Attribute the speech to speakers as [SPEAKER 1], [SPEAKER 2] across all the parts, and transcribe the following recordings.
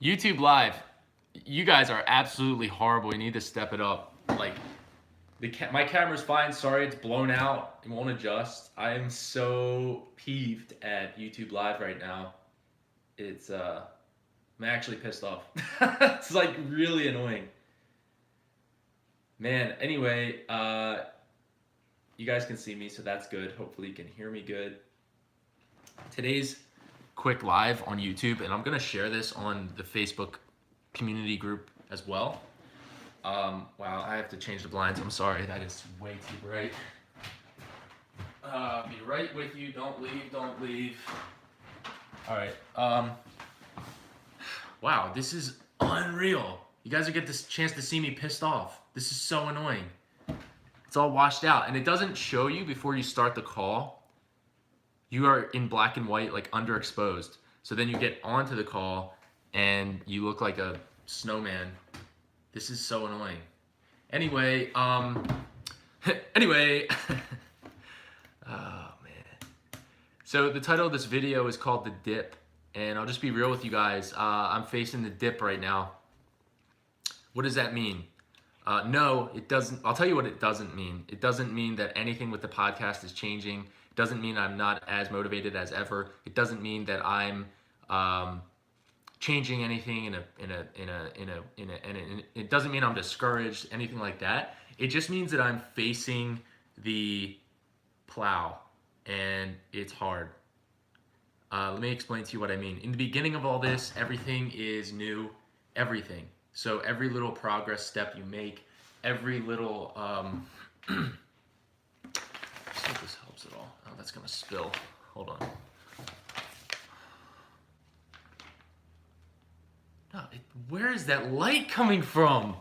[SPEAKER 1] YouTube Live, you guys are absolutely horrible. You need to step it up. Like, my camera's fine. Sorry, it's blown out. It won't adjust. I am so peeved at YouTube Live right now. It's I'm actually pissed off. It's like really annoying. Man, anyway, you guys can see me, so that's good. Hopefully, you can hear me good. Today's quick live on YouTube, and I'm gonna share this on the Facebook community group as well. Wow, I have to change the blinds. I'm sorry, that is way too bright. Be right with you. Don't leave. Don't leave. All right. Wow, this is unreal. You guys will get this chance to see me pissed off. This is so annoying. It's all washed out, and it doesn't show you before you start the call. You are in black and white, like underexposed. So then you get onto the call, and you look like a snowman. This is so annoying. Anyway, anyway. Oh, man. So the title of this video is called The Dip, and I'll just be real with you guys. I'm facing the dip right now. What does that mean? No, it doesn't. I'll tell you what it doesn't mean. It doesn't mean that anything with the podcast is changing. It doesn't mean I'm not as motivated as ever. It doesn't mean that I'm changing anything it doesn't mean I'm discouraged, anything like that. It just means that I'm facing the plow and it's hard. Let me explain to you what I mean. In the beginning of all this, everything is new, everything. So every little progress step you make, every little, see if this helps at all. Oh, that's gonna spill. Hold on. No, where is that light coming from?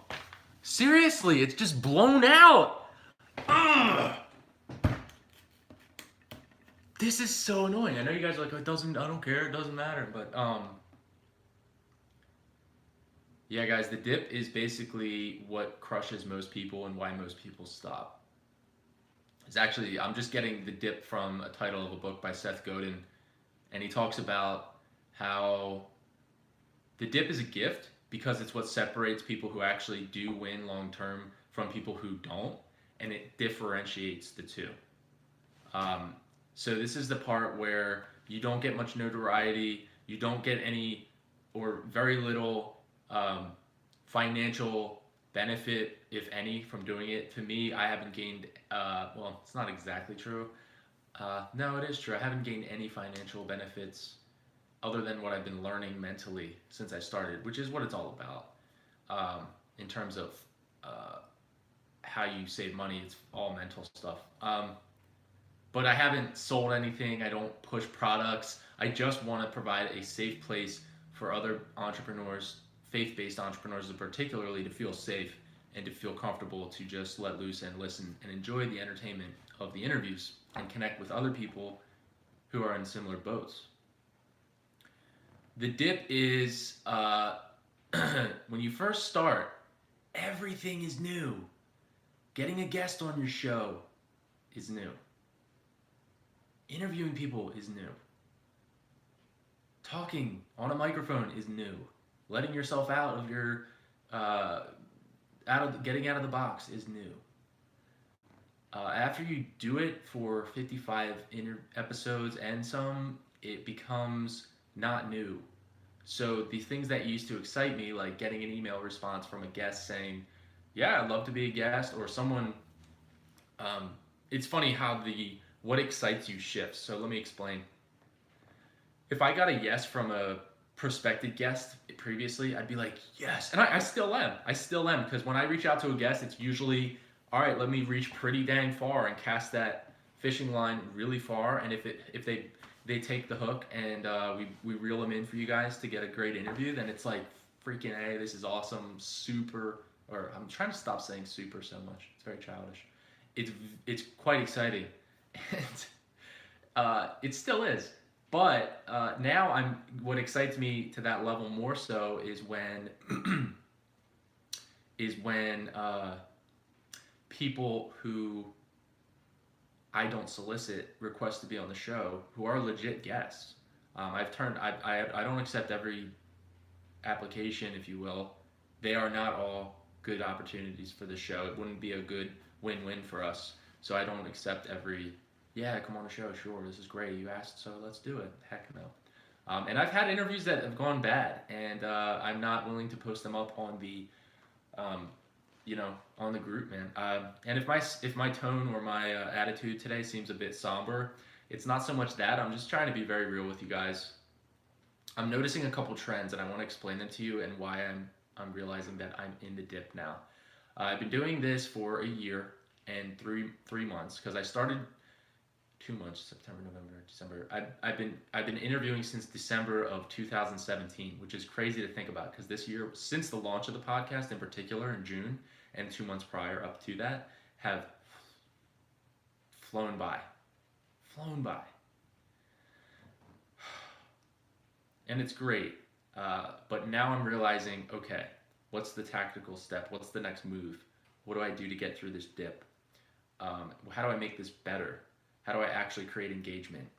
[SPEAKER 1] Seriously, it's just blown out. Ugh. This is so annoying. I know you guys are like, I don't care, it doesn't matter, but yeah, guys, the dip is basically what crushes most people and why most people stop. It's actually, I'm just getting the dip from a title of a book by Seth Godin, and he talks about how the dip is a gift because it's what separates people who actually do win long term from people who don't, and it differentiates the two. So this is the part where you don't get much notoriety, you don't get any or very little financial benefit, if any, from doing it. To me, I haven't gained, well, it's not exactly true. No, it is true. I haven't gained any financial benefits other than what I've been learning mentally since I started, which is what it's all about. In terms of how you save money, it's all mental stuff. But I haven't sold anything. I don't push products. I just want to provide a safe place for other entrepreneurs, faith-based entrepreneurs particularly, to feel safe and to feel comfortable to just let loose and listen and enjoy the entertainment of the interviews and connect with other people who are in similar boats. The dip is when you first start, everything is new. Getting a guest on your show is new. Interviewing people is new. Talking on a microphone is new. Letting yourself out of your getting out of the box is new. After you do it for 55 episodes and some, it becomes not new. So the things that used to excite me, like getting an email response from a guest saying, "Yeah, I'd love to be a guest," or someone. It's funny how what excites you shifts. So let me explain. If I got a yes from a prospective guest previously, I'd be like, yes. And I still am. I still am, because when I reach out to a guest, it's usually, all right, let me reach pretty dang far and cast that fishing line really far. And if they take the hook and we reel them in for you guys to get a great interview, then it's like, freaking A, this is awesome, super, or I'm trying to stop saying super so much. It's very childish. It's quite exciting. And it still is. But now what excites me to that level more so is when people who I don't solicit request to be on the show who are legit guests. I don't accept every application, if you will, they are not all good opportunities for the show. It wouldn't be a good win-win for us. So I don't accept every, yeah, come on the show, sure, this is great. You asked, so let's do it. Heck no. And I've had interviews that have gone bad, and I'm not willing to post them up on the, um, on the group, man. And if my tone or my attitude today seems a bit somber, it's not so much that. I'm just trying to be very real with you guys. I'm noticing a couple trends, and I want to explain them to you and why I'm realizing that I'm in the dip now. I've been doing this for a year and three months because I started 2 months, September, November, December. I've been interviewing since December of 2017, which is crazy to think about because this year, since the launch of the podcast in particular in June, and 2 months prior up to that, have flown by, flown by, and it's great. But now I'm realizing, okay, what's the tactical step? What's the next move? What do I do to get through this dip? How do I make this better? How do I actually create engagement?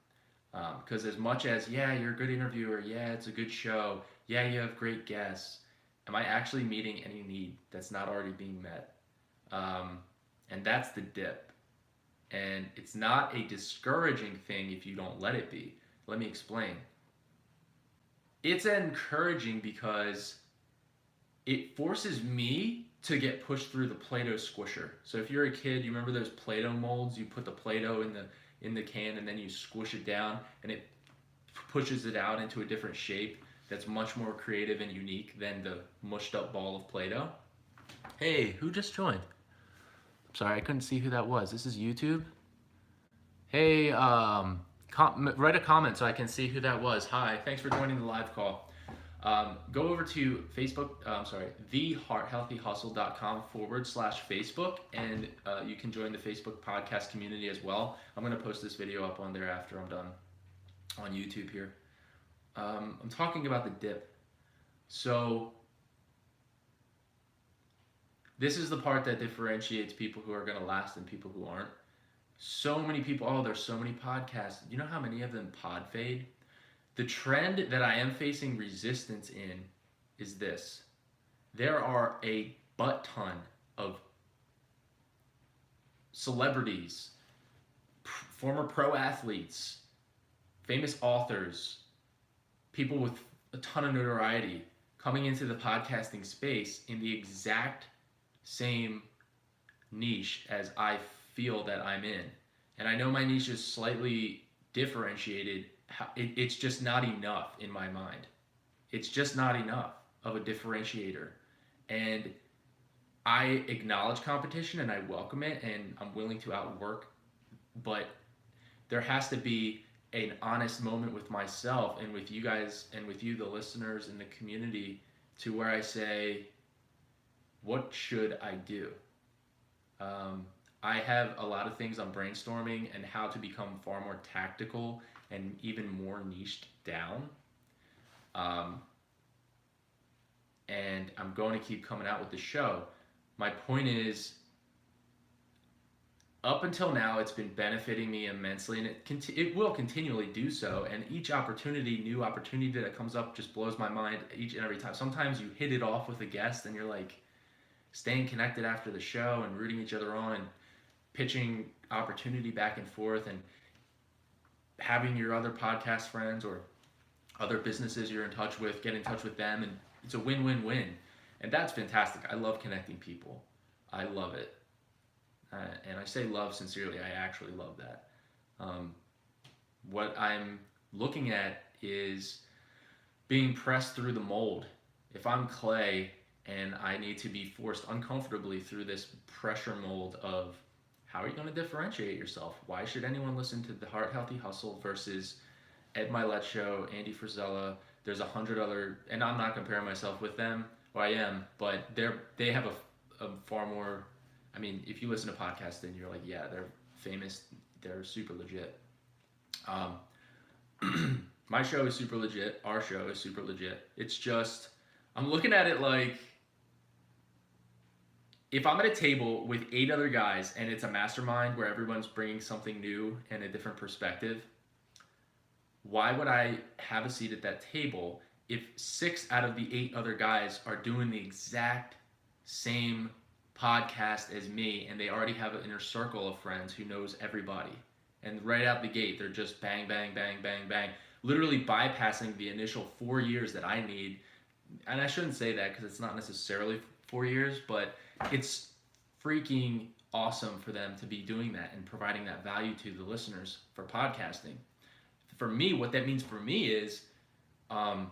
[SPEAKER 1] Because as much as, yeah, you're a good interviewer, yeah, it's a good show, yeah, you have great guests, am I actually meeting any need that's not already being met? And that's the dip. And it's not a discouraging thing if you don't let it be. Let me explain. It's encouraging because it forces me to get pushed through the Play-Doh squisher. So if you're a kid, you remember those Play-Doh molds? You put the Play-Doh in the can and then you squish it down and it pushes it out into a different shape that's much more creative and unique than the mushed up ball of Play-Doh. Hey, who just joined? I'm sorry, I couldn't see who that was. This is YouTube. Hey, write a comment so I can see who that was. Hi, thanks for joining the live call. Go over to Facebook, thehearthealthyhustle.com/Facebook, and you can join the Facebook podcast community as well. I'm going to post this video up on there after I'm done on YouTube here. I'm talking about the dip. So this is the part that differentiates people who are going to last and people who aren't. So many people, oh, there's so many podcasts. You know how many of them pod fade? The trend that I am facing resistance in is this. There are a butt ton of celebrities, former pro athletes, famous authors, people with a ton of notoriety coming into the podcasting space in the exact same niche as I feel that I'm in. And I know my niche is slightly differentiated. It's just not enough in my mind. It's just not enough of a differentiator. And I acknowledge competition and I welcome it and I'm willing to outwork, but there has to be an honest moment with myself and with you guys and with you, the listeners in the community, to where I say, what should I do? I have a lot of things I'm brainstorming and how to become far more tactical and even more niched down. And I'm going to keep coming out with the show. My point is, up until now, it's been benefiting me immensely, and it will continually do so. And each new opportunity that comes up just blows my mind each and every time. Sometimes you hit it off with a guest, and you're like staying connected after the show and rooting each other on and pitching opportunity back and forth and having your other podcast friends or other businesses you're in touch with, get in touch with them, and it's a win-win-win. And that's fantastic. I love connecting people. I love it. And I say love sincerely. I actually love that. What I'm looking at is being pressed through the mold. If I'm clay and I need to be forced uncomfortably through this pressure mold of how are you going to differentiate yourself? Why should anyone listen to the Heart Healthy Hustle versus Ed Milet Show, Andy Frisella? There's 100 other, and I'm not comparing myself with them. Well, I am, but they have a far more. I mean, if you listen to podcasts, then you're like, yeah, they're famous, they're super legit. My show is super legit. Our show is super legit. It's just, I'm looking at it like, if I'm at a table with 8 other guys and it's a mastermind where everyone's bringing something new and a different perspective, why would I have a seat at that table if 6 out of the 8 other guys are doing the exact same podcast as me, and they already have an inner circle of friends who knows everybody, and right out the gate they're just bang bang bang bang bang, literally bypassing the initial 4 years that I need. And I shouldn't say that because it's not necessarily 4 years, but it's freaking awesome for them to be doing that and providing that value to the listeners for podcasting. For me, what that means for me is um,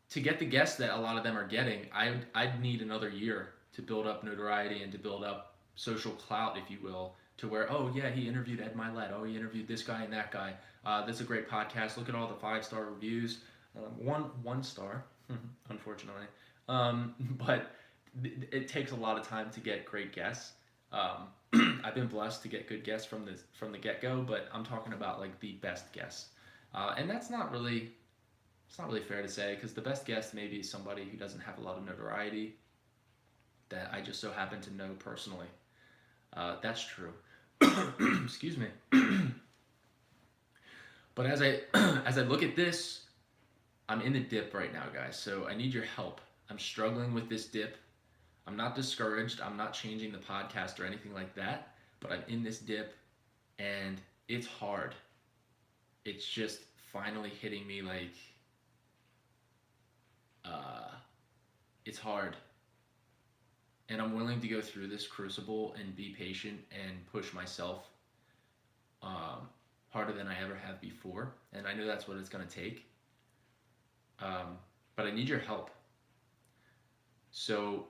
[SPEAKER 1] to get the guests that a lot of them are getting, I'd need another year to build up notoriety and to build up social clout, if you will, to where, oh yeah, he interviewed Ed Milet, oh he interviewed this guy and that guy. That's a great podcast. Look at all the 5-star reviews. One star, unfortunately. But it takes a lot of time to get great guests. I've been blessed to get good guests from the get go, but I'm talking about like the best guests, and that's not really it's not really fair to say because the best guest maybe is somebody who doesn't have a lot of notoriety that I just so happen to know personally. That's true. Excuse me. But as I as I look at this, I'm in the dip right now, guys. So I need your help. I'm struggling with this dip. I'm not discouraged. I'm not changing the podcast or anything like that. But I'm in this dip, and it's hard. It's just finally hitting me like it's hard. And I'm willing to go through this crucible and be patient and push myself harder than I ever have before. And I know that's what it's going to take. But I need your help. So,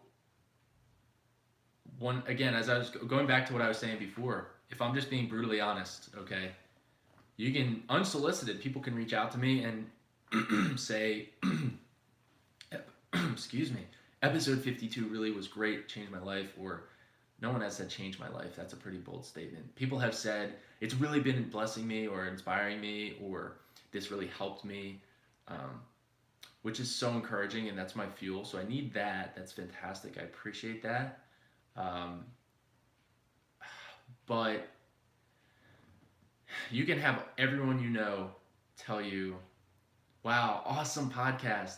[SPEAKER 1] as I was going back to what I was saying before, if I'm just being brutally honest, okay, you can, unsolicited, people can reach out to me and say, excuse me, episode 52 really was great, changed my life, or no one has said change my life. That's a pretty bold statement. People have said it's really been blessing me or inspiring me, or this really helped me, which is so encouraging, and that's my fuel. So I need that. That's fantastic. I appreciate that. But you can have everyone you know tell you, wow, awesome podcast,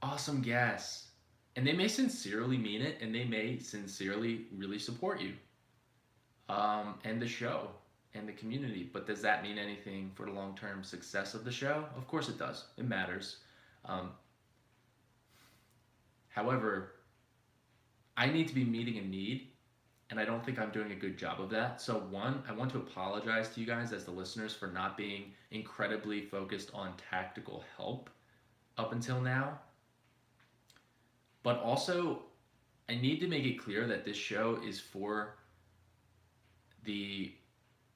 [SPEAKER 1] awesome guests. And they may sincerely mean it, and they may sincerely really support you and the show and the community. But does that mean anything for the long-term success of the show? Of course it does. It matters. However, I need to be meeting a need, and I don't think I'm doing a good job of that. So one, I want to apologize to you guys as the listeners for not being incredibly focused on tactical help up until now. But also, I need to make it clear that this show is for the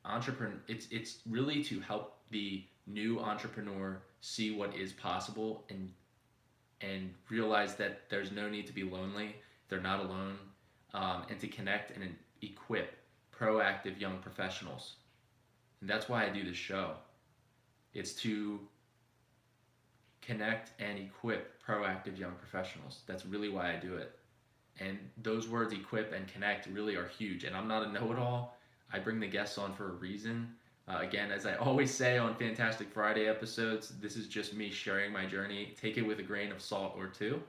[SPEAKER 1] entrepreneur. It's really to help the new entrepreneur see what is possible and realize that there's no need to be lonely. They're not alone, and to connect and equip proactive young professionals. And that's why I do this show. It's to connect and equip proactive young professionals. That's really why I do it. And those words, equip and connect, really are huge. And I'm not a know-it-all. I bring the guests on for a reason. Again, as I always say on Fantastic Friday episodes, this is just me sharing my journey. Take it with a grain of salt or two.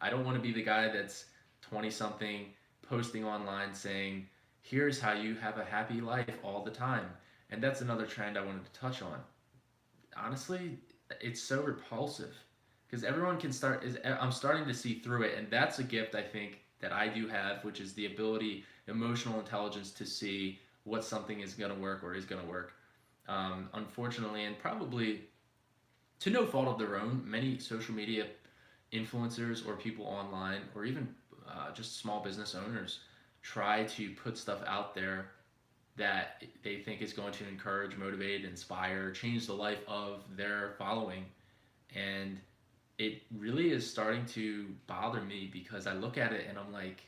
[SPEAKER 1] I don't want to be the guy that's 20-something posting online saying, here's how you have a happy life all the time. And that's another trend I wanted to touch on. Honestly, it's so repulsive because everyone can I'm starting to see through it, and that's a gift I think that I do have, which is the ability, emotional intelligence, to see what something is going to work or is going to work. Unfortunately, and probably to no fault of their own, many social media influencers or people online, or even just small business owners, try to put stuff out there that they think is going to encourage, motivate, inspire, change the life of their following. And it really is starting to bother me because I look at it and I'm like,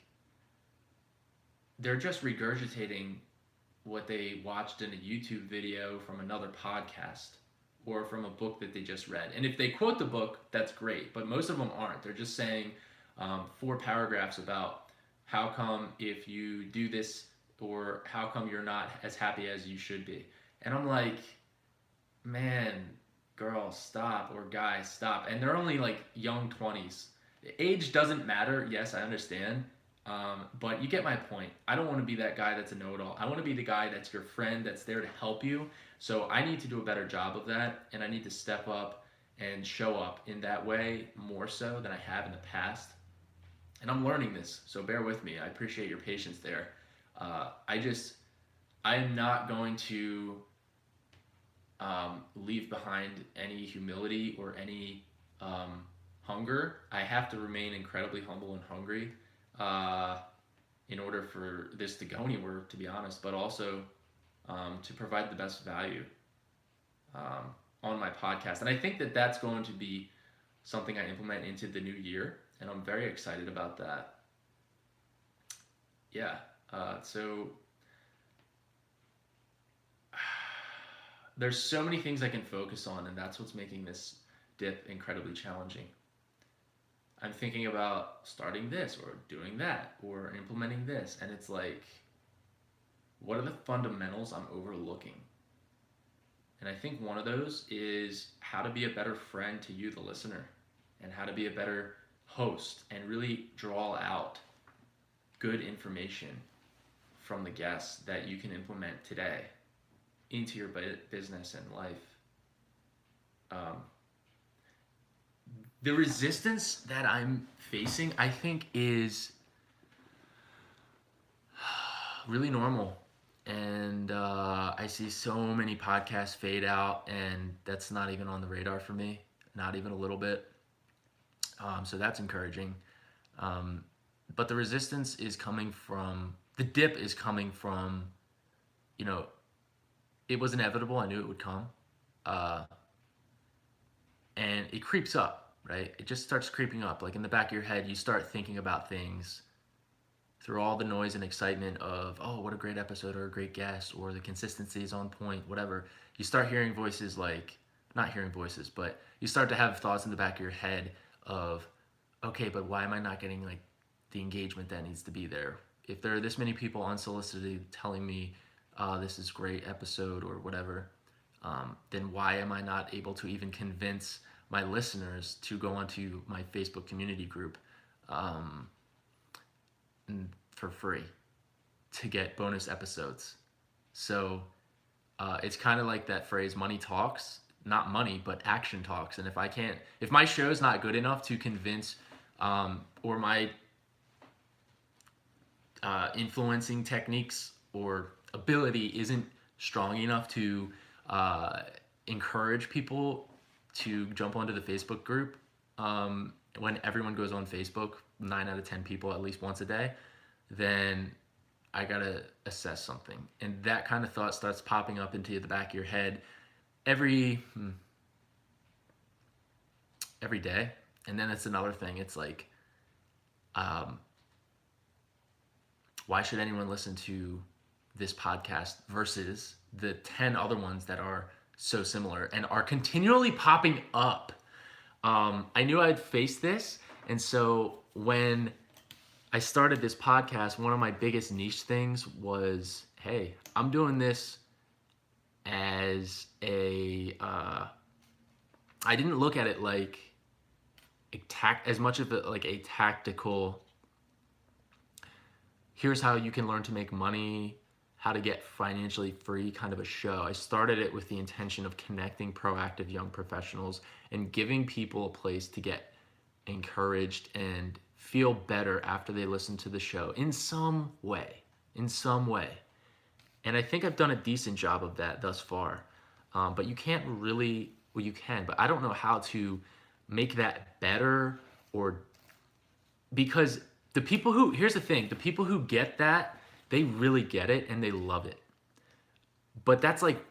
[SPEAKER 1] they're just regurgitating what they watched in a YouTube video from another podcast or from a book that they just read. And if they quote the book, that's great, but most of them aren't. They're just saying 4 paragraphs about how come if you do this, or how come you're not as happy as you should be. And I'm like, man, girl, stop, or guy, stop. And they're only like young 20s. Age doesn't matter. Yes, I understand. But you get my point. I don't want to be that guy that's a know it all. I want to be the guy that's your friend, that's there to help you. So I need to do a better job of that. And I need to step up and show up in that way more so than I have in the past. And I'm learning this. So bear with me. I appreciate your patience there. I am not going to leave behind any humility or any hunger. I have to remain incredibly humble and hungry uh, in order for this to go anywhere, to be honest, but also to provide the best value on my podcast. And I think that that's going to be something I implement into the new year, and I'm very excited about that. Yeah. So there's so many things I can focus on, and that's what's making this dip incredibly challenging. I'm thinking about starting this or doing that or implementing this, and it's like, what are the fundamentals I'm overlooking? And I think one of those is how to be a better friend to you, the listener, and how to be a better host and really draw out good information from the guests that you can implement today into your business and life. Um, the resistance that I'm facing, I think, is really normal. And I see so many podcasts fade out, and that's not even on the radar for me, not even a little bit. So that's encouraging. But the resistance is coming from, the dip is coming from, you know, it was inevitable. I knew it would come. And it creeps up, right? It just starts creeping up. Like in the back of your head, you start thinking about things through all the noise and excitement of, oh, what a great episode or a great guest or the consistency is on point, whatever. You start hearing voices like, not hearing voices, but you start to have thoughts in the back of your head of, okay, but why am I not getting like the engagement that needs to be there? If there are this many people unsolicited telling me this is great episode or whatever, then why am I not able to even convince my listeners to go onto my Facebook community group for free to get bonus episodes? So it's kind of like that phrase, money talks, not money, but action talks. And if my show's not good enough to convince, or my influencing techniques or ability isn't strong enough to encourage people to jump onto the Facebook group, when everyone goes on Facebook, 9 out of 10 people at least once a day, then I gotta assess something. And that kind of thought starts popping up into the back of your head every day. And then it's another thing. It's like, why should anyone listen to this podcast versus the 10 other ones that are so similar and are continually popping up? I knew I'd face this. And so when I started this podcast, one of my biggest niche things was, hey, I'm doing this as I didn't look at it like as much of it like a tactical, here's how you can learn to make money, how to get financially free kind of a show. I started it with the intention of connecting proactive young professionals and giving people a place to get encouraged and feel better after they listen to the show in some way. And I think I've done a decent job of that thus far. But you can't really, well, you can, but I don't know how to make that better, or because here's the thing, the people who get that, they really get it and they love it. But that's like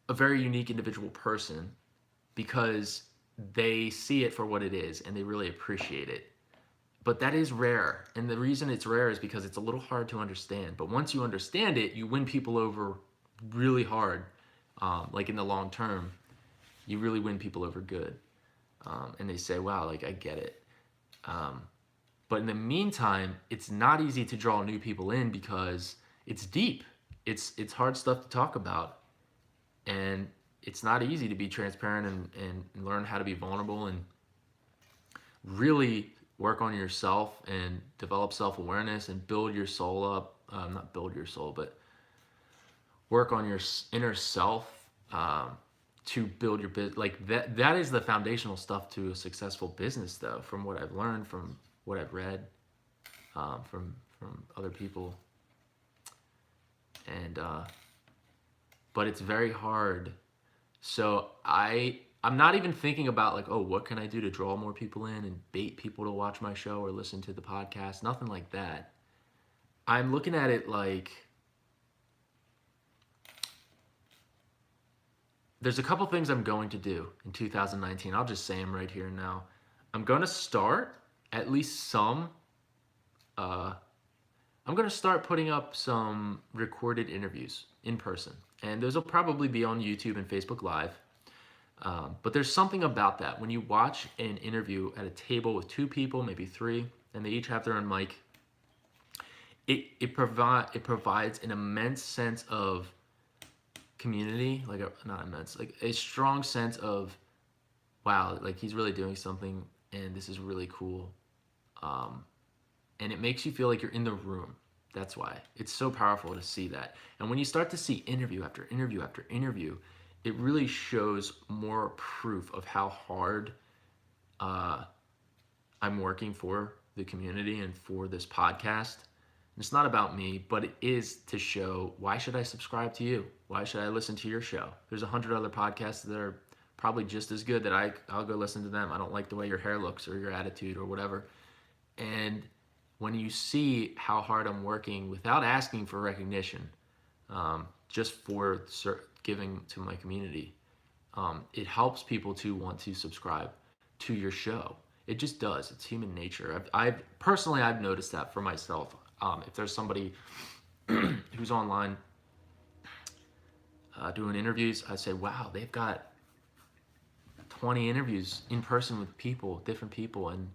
[SPEAKER 1] a very unique individual person because they see it for what it is and they really appreciate it. But that is rare. And the reason it's rare is because it's a little hard to understand. But once you understand it, you win people over really hard. Like in the long term, you really win people over good. And they say, wow, like I get it. But in the meantime, it's not easy to draw new people in because it's deep. It's hard stuff to talk about. And it's not easy to be transparent and learn how to be vulnerable and really work on yourself and develop self-awareness and build your soul up. Not build your soul, but work on your inner self, to build your business. Like that is the foundational stuff to a successful business, though, from what I've learned, from what I've read, from other people. And but it's very hard. So I'm not even thinking about like, oh, what can I do to draw more people in and bait people to watch my show or listen to the podcast? Nothing like that. I'm looking at it like there's a couple things I'm going to do in 2019. I'll just say them right here and now. I'm going to start at least some. I'm going to start putting up some recorded interviews in person, and those will probably be on YouTube and Facebook Live. But there's something about that when you watch an interview at a table with two people, maybe three, and they each have their own mic. It provides an immense sense of community, not immense, like a strong sense of, wow, like he's really doing something, and this is really cool. And it makes you feel like you're in the room. That's why it's so powerful to see that. And when you start to see interview after interview after interview, it really shows more proof of how hard I'm working for the community and for this podcast. And it's not about me, but it is to show, why should I subscribe to you? Why should I listen to your show? There's 100 other podcasts that are probably just as good that I'll go listen to them. I don't like the way your hair looks or your attitude or whatever. And when you see how hard I'm working without asking for recognition, just for giving to my community, it helps people to want to subscribe to your show. It just does. It's human nature. I've personally noticed that for myself. If there's somebody who's online doing interviews, I say, wow, they've got 20 interviews in person with people, different people, and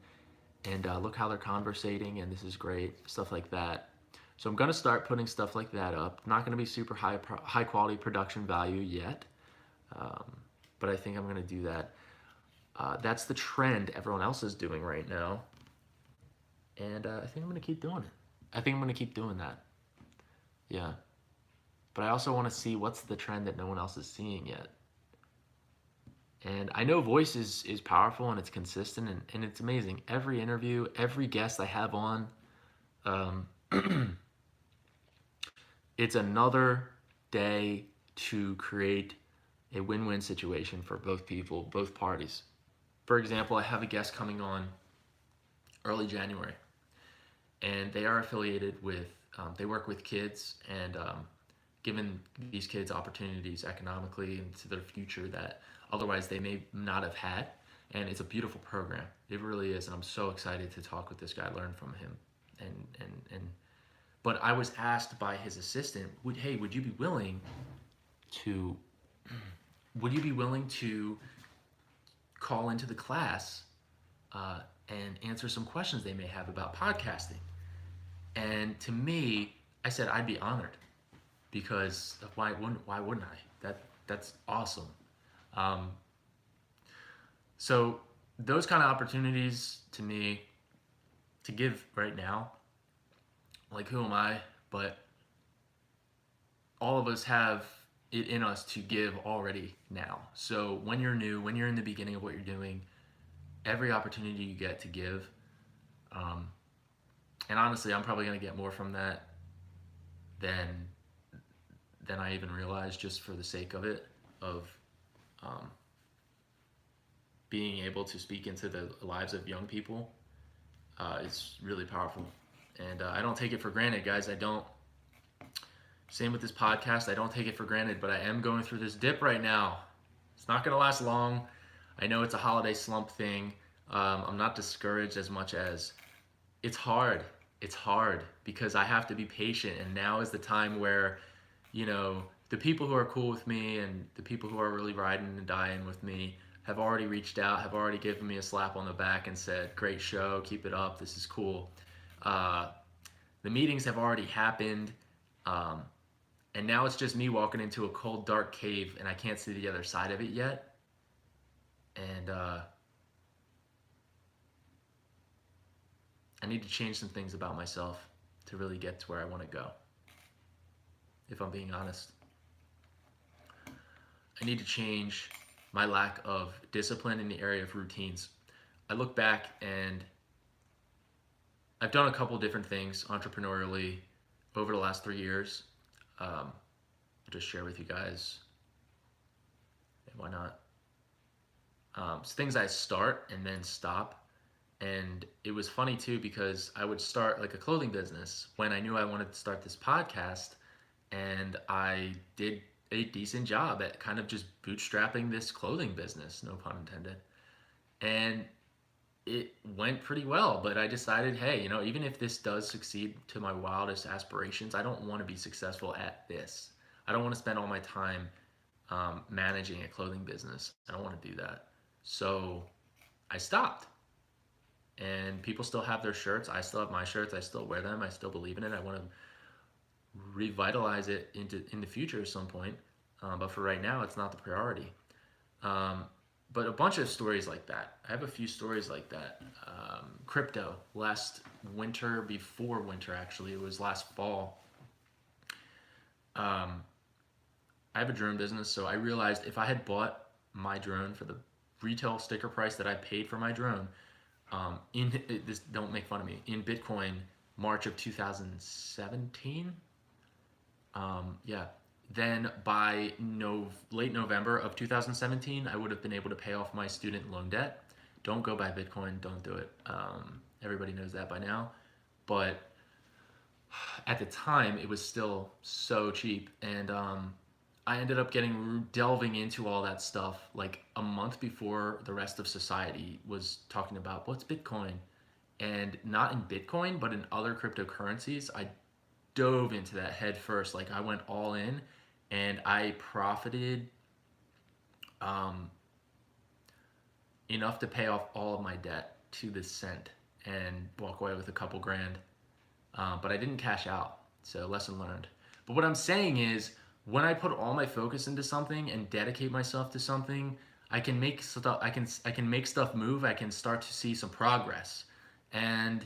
[SPEAKER 1] look how they're conversating, and this is great, stuff like that. So I'm going to start putting stuff like that up. Not going to be super high quality production value yet, but I think I'm going to do that. That's the trend everyone else is doing right now, and I think I'm going to keep doing it. I think I'm going to keep doing that. Yeah. But I also want to see what's the trend that no one else is seeing yet. And I know voice is powerful and it's consistent and it's amazing. Every interview, every guest I have on, it's another day to create a win-win situation for both people, both parties. For example, I have a guest coming on early January, and they are affiliated with, they work with kids and giving these kids opportunities economically into their future that otherwise they may not have had. And it's a beautiful program. It really is. And I'm so excited to talk with this guy, learn from him. But I was asked by his assistant, would you be willing to call into the class and answer some questions they may have about podcasting? And to me, I said I'd be honored, because why wouldn't I? That's awesome. So those kind of opportunities to me to give right now, like, who am I? But all of us have it in us to give already now. So when you're new, when you're in the beginning of what you're doing, every opportunity you get to give, and honestly, I'm probably going to get more from that than I even realized, just for the sake of it, of being able to speak into the lives of young people. It's really powerful. And I don't take it for granted, guys. I don't. Same with this podcast. I don't take it for granted, but I am going through this dip right now. It's not going to last long. I know it's a holiday slump thing. I'm not discouraged as much as it's hard. It's hard because I have to be patient, and now is the time where, the people who are cool with me and the people who are really riding and dying with me have already reached out, have already given me a slap on the back and said, great show, keep it up, this is cool. The meetings have already happened, And now it's just me walking into a cold, dark cave, and I can't see the other side of it yet. And I need to change some things about myself to really get to where I want to go, if I'm being honest. I need to change my lack of discipline in the area of routines. I look back and I've done a couple different things entrepreneurially over the last 3 years. I'll just share with you guys, and why not? It's things I start and then stop. And it was funny too, because I would start like a clothing business when I knew I wanted to start this podcast, and I did a decent job at kind of just bootstrapping this clothing business, no pun intended. And it went pretty well, but I decided, hey, even if this does succeed to my wildest aspirations, I don't want to be successful at this. I don't want to spend all my time managing a clothing business. I don't want to do that. So I stopped. And people still have their shirts. I still have my shirts. I still wear them. I still believe in it. I want to revitalize it in the future at some point. But for right now, it's not the priority. But a bunch of stories like that. I have a few stories like that. Crypto, last winter, before winter actually, it was last fall. I have a drone business, so I realized if I had bought my drone for the retail sticker price that I paid for my drone, this, don't make fun of me, in Bitcoin, March of 2017, then by late November of 2017, I would have been able to pay off my student loan debt. Don't go buy Bitcoin, don't do it. Everybody knows that by now. But at the time, it was still so cheap. And I ended up delving into all that stuff like a month before the rest of society was talking about what's Bitcoin. And not in Bitcoin, but in other cryptocurrencies, I dove into that head first. Like I went all in, and I profited enough to pay off all of my debt to the cent and walk away with a couple grand. But I didn't cash out, so lesson learned. But what I'm saying is, when I put all my focus into something and dedicate myself to something, I can make stuff. I can make stuff move. I can start to see some progress. And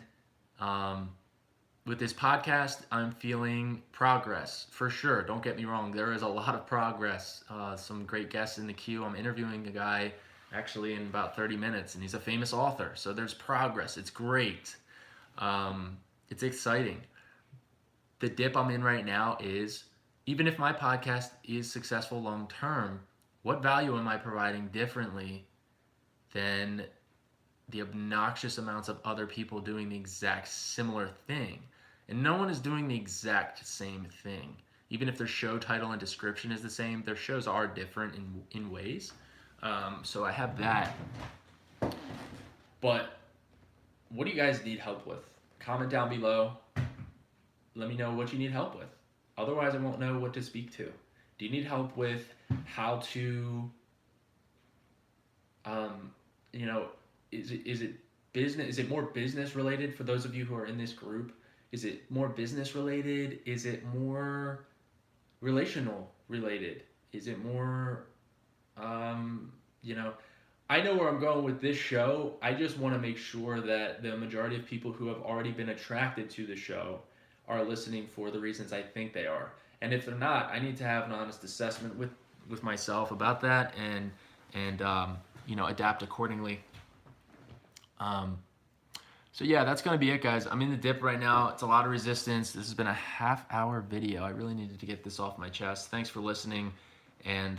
[SPEAKER 1] with this podcast, I'm feeling progress for sure. Don't get me wrong. There is a lot of progress. Some great guests in the queue. I'm interviewing a guy actually in about 30 minutes, and he's a famous author. So there's progress. It's great. It's exciting. The dip I'm in right now is, even if my podcast is successful long term, what value am I providing differently than the obnoxious amounts of other people doing the exact similar thing? And no one is doing the exact same thing. Even if their show title and description is the same, their shows are different in ways. So I have that. But what do you guys need help with? Comment down below. Let me know what you need help with. Otherwise, I won't know what to speak to. Do you need help with how to, is it business? Is it more business related for those of you who are in this group? Is it more business related? Is it more relational related? Is it more, I know where I'm going with this show. I just want to make sure that the majority of people who have already been attracted to the show are listening for the reasons I think they are. And if they're not, I need to have an honest assessment with myself about that and adapt accordingly. So yeah, that's going to be it, guys. I'm in the dip right now. It's a lot of resistance. This has been a half-hour video. I really needed to get this off my chest. Thanks for listening. And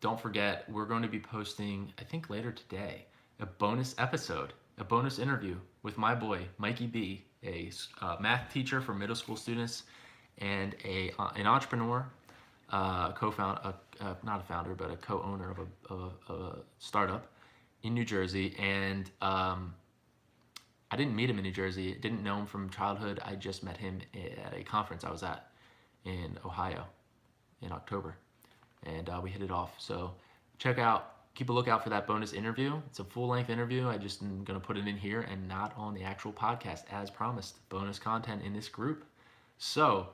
[SPEAKER 1] don't forget, we're going to be posting, I think later today, a bonus episode, a bonus interview with my boy, Mikey B, a math teacher for middle school students and an entrepreneur, co-founder, not a founder, but a co-owner of a startup in New Jersey. And I didn't meet him in New Jersey. Didn't know him from childhood. I just met him at a conference I was at in Ohio in October. And we hit it off. So keep a lookout for that bonus interview. It's a full-length interview. I just am going to put it in here and not on the actual podcast as promised. Bonus content in this group. So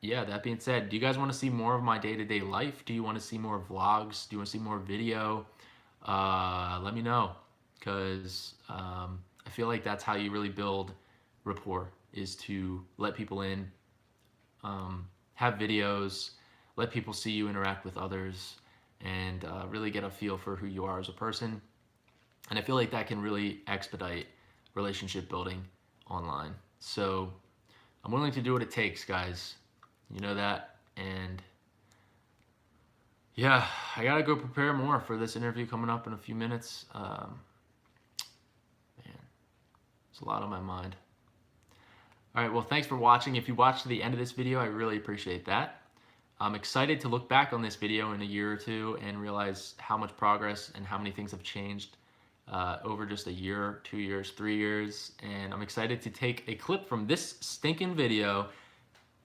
[SPEAKER 1] yeah, that being said, do you guys want to see more of my day-to-day life? Do you want to see more vlogs? Do you want to see more video? Let me know, because I feel like that's how you really build rapport, is to let people in, have videos, let people see you interact with others, and really get a feel for who you are as a person. And I feel like that can really expedite relationship building online. So I'm willing to do what it takes, guys. You know that. And yeah, I gotta go prepare more for this interview coming up in a few minutes. Man, it's a lot on my mind. All right, well, thanks for watching. If you watched to the end of this video, I really appreciate that. I'm excited to look back on this video in a year or two and realize how much progress and how many things have changed over just a year, 2 years, 3 years. And I'm excited to take a clip from this stinking video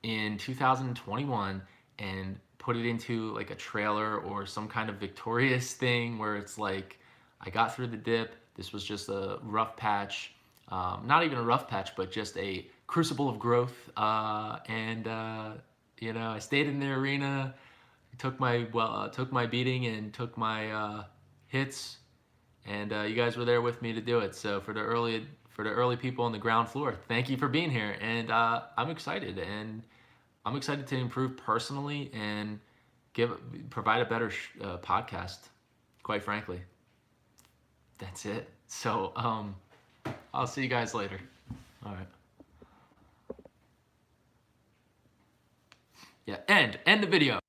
[SPEAKER 1] in 2021 and put it into like a trailer or some kind of victorious thing where it's like, I got through the dip. This was just a rough patch. Not even a rough patch, but just a crucible of growth. You know, I stayed in the arena, took my beating and took my hits, and you guys were there with me to do it. So for the early people on the ground floor, thank you for being here, and I'm excited, and I'm excited to improve personally and provide a better podcast. Quite frankly, that's it. So I'll see you guys later. All right. Yeah, end the video.